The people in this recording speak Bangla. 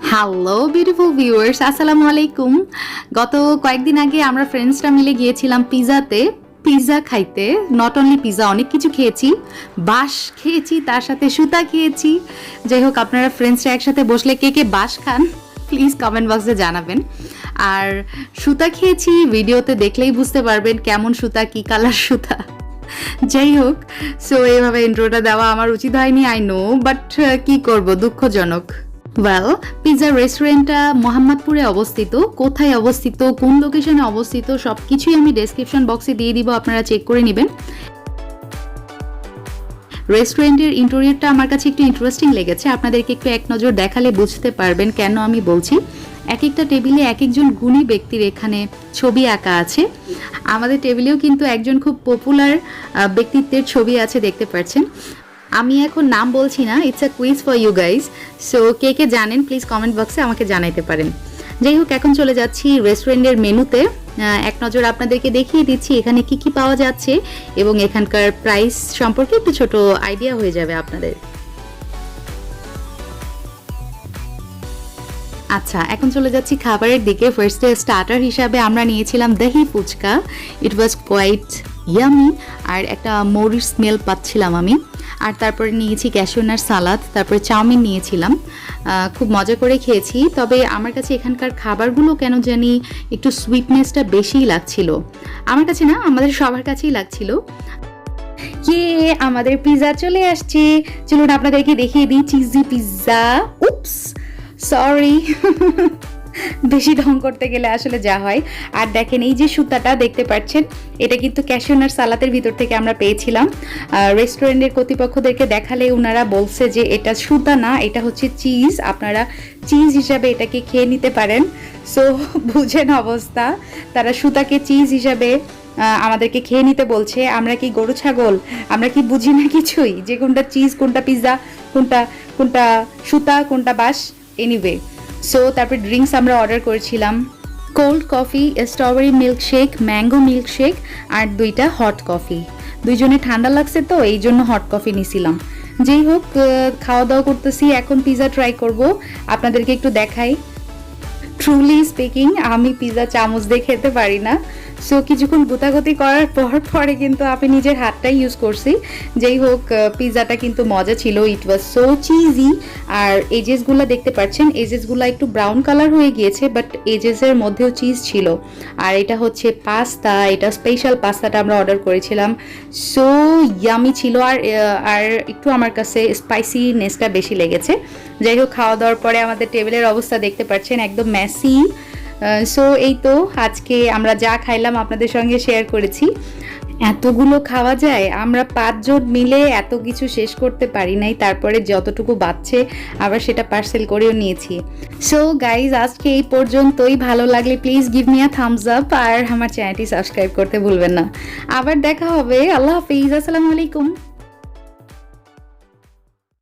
হ্যালো বিউটিফুল ভিউয়ার্স, আসসালামু আলাইকুম। গত কয়েকদিন আগে আমরা ফ্রেন্ডসরা মিলে গিয়েছিলাম পিৎজা খাইতে। নট অনলি পিৎজা, অনেক কিছু খেয়েছি, বাঁশ খেয়েছি, তার সাথে সুতা খেয়েছি। যাই হোক, আপনারা ফ্রেন্ডসরা একসাথে বসলে কে কে বাঁশ খান প্লিজ কমেন্ট বক্সে জানাবেন। আর সুতা খেয়েছি, ভিডিওতে দেখলেই বুঝতে পারবেন কেমন সুতা, কি কালার সুতা। যাই হোক, সো এইভাবে ইন্ট্রোটা দেওয়া আমার উচিত হয়নি, আই নো, বাট কি করব, দুঃখজনক। ওয়েল, পিৎজা রেস্টুরেন্টটা মোহাম্মদপুরে অবস্থিত। কোথায় অবস্থিত, কোন লোকেশনে অবস্থিত, সব কিছুই আমি ডেসক্রিপশন বক্সে দিয়ে দিব, আপনারা চেক করে নেবেন। রেস্টুরেন্টের ইন্টেরিয়রটা আমার কাছে একটু ইন্টারেস্টিং লেগেছে, আপনাদেরকে একটু এক নজর দেখালে বুঝতে পারবেন কেন আমি বলছি। এক একটা টেবিলে এক একজন গুণী ব্যক্তির এখানে ছবি আঁকা আছে। আমাদের টেবিলেও কিন্তু একজন খুব পপুলার ব্যক্তিত্বের ছবি আছে, দেখতে পাচ্ছেন। আমি এখন নাম বলছি না, it's a quiz for you guys. So কে কে জানেন প্লিজ কমেন্ট বক্সে আমাকে জানাইতে পারেন। যাই হোক, এখন চলে যাচ্ছি রেস্টুরেন্টের মেনুতে। এক নজর আপনাদেরকে দেখিয়ে দিচ্ছি এখানে কি কি পাওয়া যাচ্ছে এবং এখানকার প্রাইস সম্পর্কে একটু ছোট আইডিয়া হয়ে যাবে আপনাদের। আচ্ছা, এখন চলে যাচ্ছি খাবারের দিকে। ফার্স্টে স্টার্টার হিসাবে আমরা নিয়েছিলাম দহি ফুচকা। ইট ওয়াজ কোয়াইট ইয়ামি, আর একটা মরিচ স্মেল পাচ্ছিলাম আমি। আর তারপরে নিয়েছি ক্যাশিউনাট সালাদ, তারপরে চাউমিন নিয়েছিলাম। খুব মজা করে খেয়েছি, তবে আমার কাছে এখানকার খাবারগুলো কেন জানি একটু সুইটনেসটা বেশিই লাগছিল। আমার কাছে না, আমাদের সবার কাছেই লাগছিল। আমাদের পিৎজা চলে আসছে, চলুন আপনাদেরকে দেখিয়ে দিই। চিজি পিৎজা, উপস সরি বেশি ঢং করতে গেলে আসলে যা হয়। আর দেখেন, এই যে সুতাটা দেখতে পাচ্ছেন, এটা কিন্তু ক্যাশিউনাট সালাদের ভিতর থেকে আমরা পেয়েছিলাম। রেস্টুরেন্টের কর্তৃপক্ষদেরকে দেখালে ওনারা বলছে যে এটা সুতা না, এটা হচ্ছে চিজ, আপনারা চিজ হিসাবে এটাকে খেয়ে নিতে পারেন। সো বুঝেন অবস্থা, তারা সুতাকে চিজ হিসাবে আমাদেরকে খেয়ে নিতে বলছে। আমরা কি গরু ছাগল? আমরা কি বুঝি না কিছুই যে কোনটা চিজ, কোনটা পিৎজা, কোনটা কোনটা সুতা, কোনটা বাঁশ? এনিওয়ে, সো তারপর ড্রিঙ্কস আমরা অর্ডার করেছিলাম, cold coffee, strawberry milkshake, mango milkshake, আর 2টা হট কফি। দুইজনে ঠান্ডা লাগছে তো এই জন্য হট কফি নিছিলাম। যেই হোক, খাওয়া দাওয়া করতেছি, এখন পিৎজা ট্রাই করব, আপনাদেরকে একটু দেখাই। ট্রুলি স্পিকিং, আমি পিৎজা চামচ দিয়ে খেতে পারি না। সো কিছুক্ষণ গুতাগুতি করার পরে কিন্তু আমি নিজের হাতটাই ইউজ করছি। যেই হোক, পিৎজাটা কিন্তু মজা ছিল, ইট ওয়াজ সো চিজি। আর এজেসগুলো দেখতে পাচ্ছেন, এজেসগুলো একটু ব্রাউন কালার হয়ে গিয়েছে, বাট এজেসের মধ্যেও চিজ ছিল। আর এটা হচ্ছে পাস্তা, এটা স্পেশাল পাস্তাটা আমরা অর্ডার করেছিলাম, সো ইয়ামি ছিল। আর একটু আমার কাছে স্পাইসিনেসটা বেশি লেগেছে। যাই হোক, খাওয়া দাওয়ার পরে আমাদের টেবিলের অবস্থা দেখতে পাচ্ছেন, একদম মেসি। সো এই তো আজকে আমরা যা খাইলাম আপনাদের সঙ্গে শেয়ার করেছি। এতগুলো খাওয়া যায়? আমরা 5 জন মিলে এত কিছু শেষ করতে পারি নাই, তারপরে যতটুকু বাঁচছে আবার সেটা পার্সেল করেও নিয়েছি। সো গাইজ, আজকে এই পর্যন্তই। ভালো লাগলে please give me a thumbs up, আর আমার চ্যানেলটি সাবস্ক্রাইব করতে ভুলবেন না। আবার দেখা হবে। আল্লাহ হাফিজ, আসসালামু আলাইকুম।